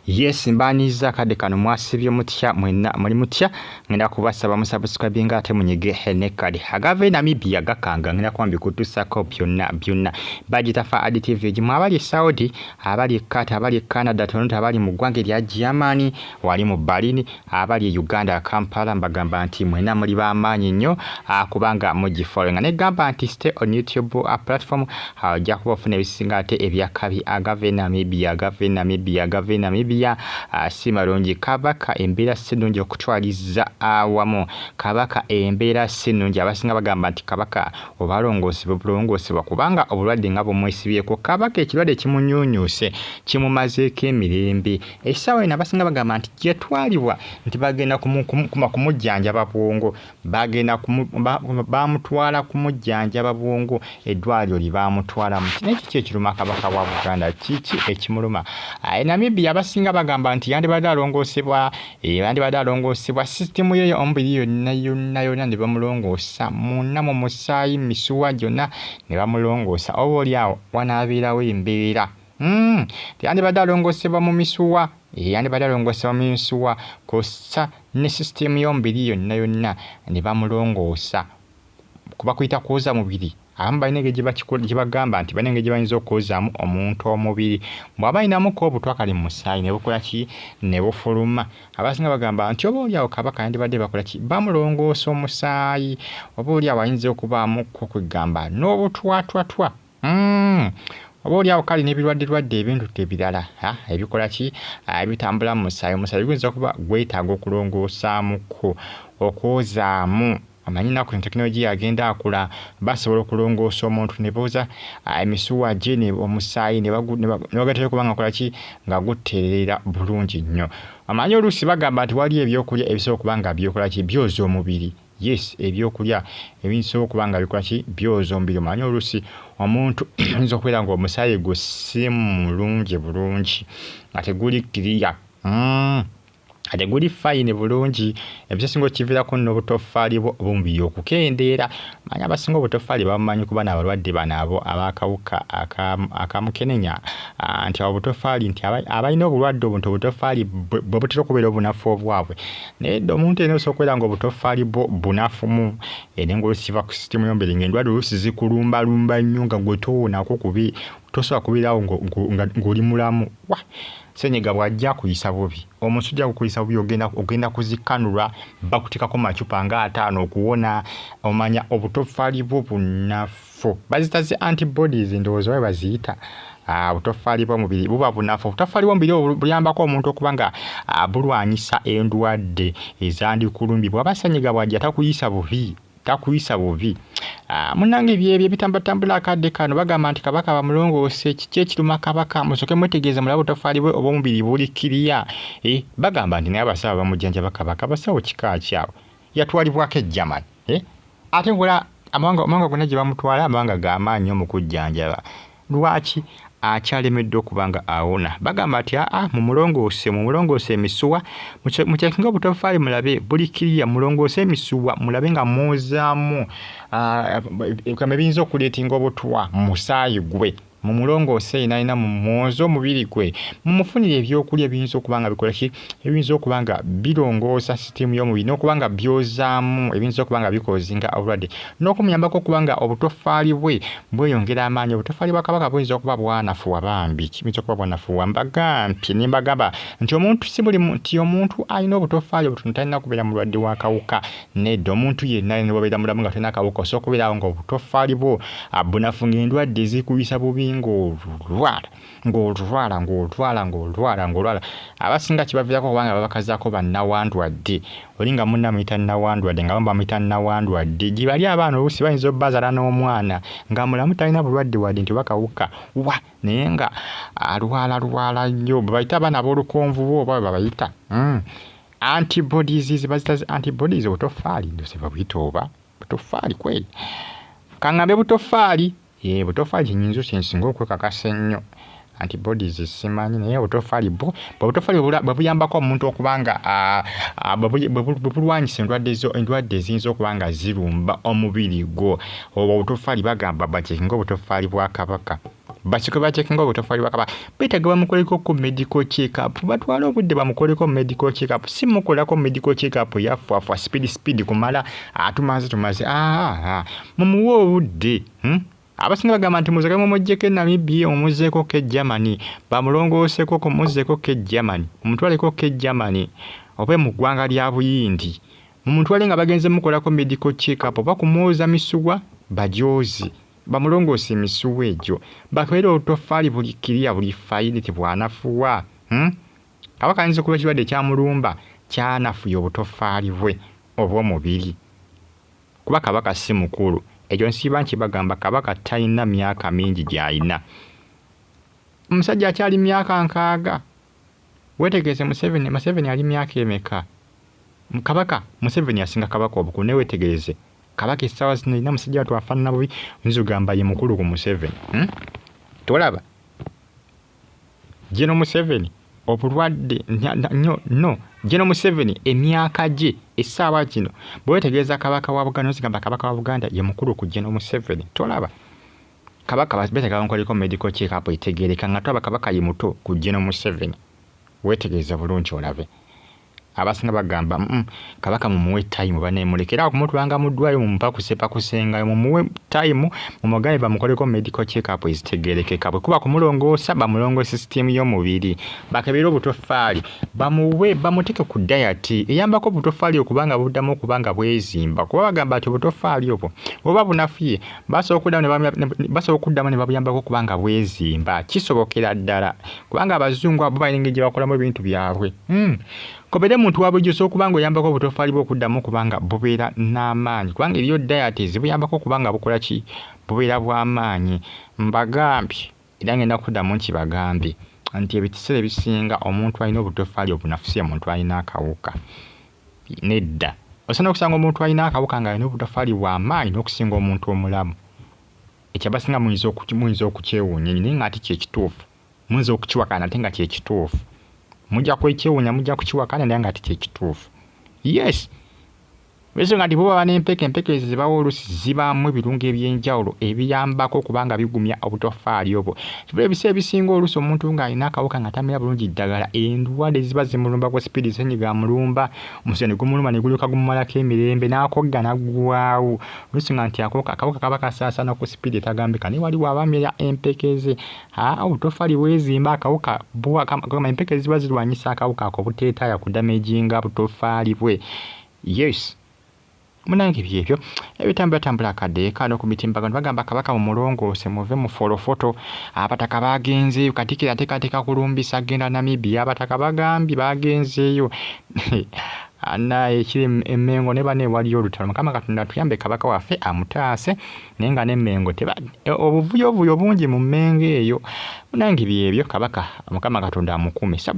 Yes, mbaniza kade kano mwasibye mutya mwena muri mutya ngenda kubasaba musubscribe ngate munyige hene kade agave Namibia gakanga ngenda kwambi kutusako byonna bagitafa additive gimwe abali Saudi abali Qatar abali Canada Toronto abali mu gwange lya Germany wali mu Berlin abali Uganda Kampala mbagamba nti mwena muri bamanyi nnyo kubanga mugifollowinga ne gamba nti stay on YouTube platform ajja kubafuna ebisinga ate ebyakabi agave Namibia simalungi kabaka embeera sinungi okutwaliza awamu kabaka embeera sinungi abasinga bagamba nti kabaka obalongoosebwa kubanga obulwadde nga bumwesibyeko kabaka ekirwadde kimunyunyuuse kimumazeeko emirembe essaawa eno abasinga bagamba nti gyetwalibwa nti bagenda kumujjanjaba bwongo bamutwala kumujjanjaba bwongo eddwaliro lye nekiki ekiruma kabaka wa Buganda kiki ekimuluma Namibia abasinga bagamba nti yandibadde alongoosebwa sisitemu ye omubiri yonna ne bamulongoosa munna mu musaayi misuwa gyonna ne bamulongoosa oba oliawo wanaabeerawo embeera yandibadde alongoosebwa mu misuwa kossa ne sisitemu y'omubiri yonna ne bamulongoosa kuba kuyita kwoza mubiri abamu balina engeri gye bagamba nti balina engeri gye bayinza okukozaamu omuntu omubiri bw'aba ayinamuko obutwakali mu musaayi ne bukola ki ne bufuluma abasinga bagamba nti oba oliawo kabaka yandibadde bakola ki bamulongoosa omusaayi oba oliawo ayinza okubaamuko kwegamba n'obutwatwatwa oba oliawo kale n'ebirwadde ebintu ebirala ebikola ki ebitambula mu musaayi guyinza okuba gwetaaga okulongoosamuko okwozaamu amanyi nako tekinologiya agenda akula basobola okulongoosa omuntu ne booza emisuwa gye ne omusaayi ne bagatera kubanga kola ki nga gutereera bulungi nnyo amanyi oluusi bagamba nti wali ebyokulya ebisobola okubanga byokola ki byoza omubiri yes ebyokulya ebisobola okubanga bikola ki byoza omubiri amanyi oluusi omuntu ayinza okubeera nga omusaayi gwe si mulungi bulungi ate guli kiriya ate guli fayini bulungi ebisinga okiviirako n'obutoffaali bwo obumubiri okukendeera manyi abasinga obutoffaali bamumanyi kuba n'abalwadde bano abo ab'akawuka akamukenenya nti obutoffaali nti abalina obulwadde obwo nti obutoffaali bwe butera okubeera obunafu obwabwe naye dde omuntu eno osobola okubeera nga obutoffaali bwo bunafumu era ng'oluusi kiva ku sisitemu y'omubiri ng'endwadde oluusi zikulumbalumba nnyo nga gwe towonako kubi tosobola kubeerawo ng'oli mulamu Senyiga bw'ajja kuyisa bubi omusujja kukuyisa bubi ogenda kuzikanulwa bakutikako macupa nga 5 okuwona omanya obutoffaali bwo bunafu bazita zi antibodies ndowooza bwe baziyita obutoffaali bw'omubiri buba bunafu obutoffaali bw'omubiri buyambako omuntu okuba nga bulwanyisa endwadde ezandikulumbibwa aba senyiga bw'ajja takuyisa bubi munange byebyo bitambatambula akadde kano bagamba nti kabaka bamulongoose kiki ekiruma kabaka musoke mwetegeeza mulaba obutoffaali bwe obw'omubiri buli kiriya bagamba nti naye abasawo bamujjanjaba kabaka abasawo kika kyawo yatwalibwako e Germany ate ngola amawanga gonna gye bamutwala amawanga g'amaanyi mu kujjanjaba lwaki akyalemeddwa okubanga awona bagamba nti mumulongoose emisuwa mukyekinga obutoffaali mulabe buli kiriya mulongoose emisuwa mulabe nga mwozaamu ebiyinza okuleetinga obutwa mu musaayi gwe mumulongoose inalina mumwoza omubiri gwe mumufunire ebyokulya ebiyinza okuba nga bikola ki ebiyinza okuba nga birongoosa sisitemu y'omubiri n'okuba nga byozaamu ebiyinza okuba nga bikozinga obulwadde n'okumuyambako okuba nga obutoffaali bwe bweyongera amaanyi obutoffaali bwa kabaka buyinza okuba bwanafuwa bambi kiyinza okuba bwanafuwa mbagambye ne mbagamba nti omuntu si buli nti omuntu alina obutoffaali obutono talina kubeera mulwadde w'akawuka nedda omuntu yenna ne bw'obeera mulamu nga talina akawuka osobola okubeerawo nga obutoffaali bwo bunafu ng'endwadde zikuyisa bubi ng'olwala abasinga kibaviirako kubanga babakazaako bannawandwadde oli nga munna muyita nnawandwadde nga bamuyita nnawandwadde gye bali abaana oluusi bayinza obbazaala n'omwana nga mulamu talina bulwadde wadde nti bakawuka naye nga alwala nnyo bwe bayita abaana b'olukonvu bo oba bwe babayita antibodies bazita antibodies obutoffaali ndose babuyita oba butoffaali kweli kangambe butoffaali butoffaali kinyinzo kyensinga okwekakasa ennyo antibodies simanyi naye obutofaali bwebuyambako omuntu okubanga bwebulwanyisa endwadde eziyinza okubanga zirumba omubiri gwo. Obwo obutofaali bagamba bacekinga obutofaali bwa Kabaka. Bacekinga obutofaali bwa Kabaka beetaaga bamukoleko ku medical check-up, batwale obudde bamukoleko medical check-up, si mukolako medical check-up yafwaafwa speed kumala tumaze mumuwe obudde. Abasinga bagamba nti muzake mumuggyeko e Namibia omuzzeeko ke Germany, bamulongooseeko kumuzzeeko ke Germany, mumutwaleko ke Germany oba mu ggwanga lya Buyindi, mumutwale nga bagenze mukolako medical check-up oba kumwoza misuwa bajoozi, bamulongoose emisuwa egyo, bakeere obutofaali buli kiriya buli fayiri tibwanafuwa. Kabaka ayinza okuba ekirwadde kyamulumba kyanafuya obutofaali bwe obw'omubiri, kuba Kabaka si mukulu. Ekyo nsiiba nkibagamba Kabaka talina myaka mingi gy'alina. Omusajja akyali myaka 6. Weetegereze Museveni ali myaka emeka? Kabaka Museveni asinga Kabaka obukulu, naye weetegereze Kabaka essaawa zino alina musajja twafaanana bubi, nzigamba ye mukulu ku Museveni. Tolaba General Museveni obulwadde General Museveni emyaka gye essaawa kino bwewetegereza Kabaka wa Buganda nozigamba Kabaka wa Buganda ye mukulu ku General Museveni. Tolaba Kabaka beetaaga bamukoleko medical check-up etegeereka nga tolaba Kabaka ye muto ku General Museveni. Weetegereza bulungi olabe. Abasinga bagamba Kabaka mumuwe time bane mulekera okumutwanga mu ddwaliro mumupakusenga mumuwe time mumugabe bamukoleko medical check-up ezitegeerekeka. Bwe kuba kumulongoosa bamulongoosa system y'omubiri, bakebera obutofaali bamuwe bamuteke ku diet eyambako obutofaali okubanga buddamu okubanga bwezimba, kuba bagamba ati obutofaali obwo oba bunafuye basobola okuddamu ne babuyambako okubanga bwezimba. Kisobokera ddala kubanga abazungu abo balina engeri gye bakolamu ebintu byabwe. Kobere muntu wabulijjo okubanga oyambako obutofaali bw'okuddamu okubanga bubeera n'amaanyi, kubanga eriyo diet ezibuyambako okubanga bukola ki bubeera bw'amaanyi. Mbagambye era ngenda kuddamu nkibagambye nti ebiseera ebisinga omuntu alina obutofaali obunafusi omuntu alina akawuka. Nedda osana okusanga omuntu alina akawuka nga alina obutofaali bw'amaanyi n'okusinga omuntu omulamu. Ekyabasinga muyinza okukyewuunya naye nga ati kyekituufu, muyinza okukiwakana ate nga kyekituufu. Mujja kwekyewuunya mujja kukiwakana naye nga ati kyekituufu. Yes, ensonga nti bo baba n'empeke ezo zibawa oluusi zibaamu ebirungo eby'enjawulo ebiyambako kubanga bigumya obutofaali obwo. Kibula ebiseera ebisinga oluusi omuntu ng'alina akawuka nga tamira bulungi ddagala, endwadde ziba zimulumbako sipiidi ssenyiga amulumba, omusujja ne gumuluma ne gulyoka gumumalako emirembe n'akogga n'aggwaawo. Oluusi nga nti akawuka kaba kasaasaana ku sipiidi etagambika naye waliwo abamira empeke ze. Obutofaali bwezimba akawuka empeke ziba zirwanyisa akawuka ako buteetaaya kudamaginga butofaali bwe. Yes. Munange byebyo ebitambula akadde kano ku mitimbagano bagamba Kabaka mumulongoose muve mu folofoto. Abataka bagenzeeyo Katikkiro ateekateeka kulumbisa agenda Namibia, abataka bagambye bagenzeeyo ekiri Emmengo ne bane waliyo olutalo. Mukama Katonda tuyambe Kabaka waffe amutaase naye nga n'Emmengo obuvuyovuyo bungi mu Mmengo eyo. Munange byebyo Kabaka Mukama Katonda amukuume.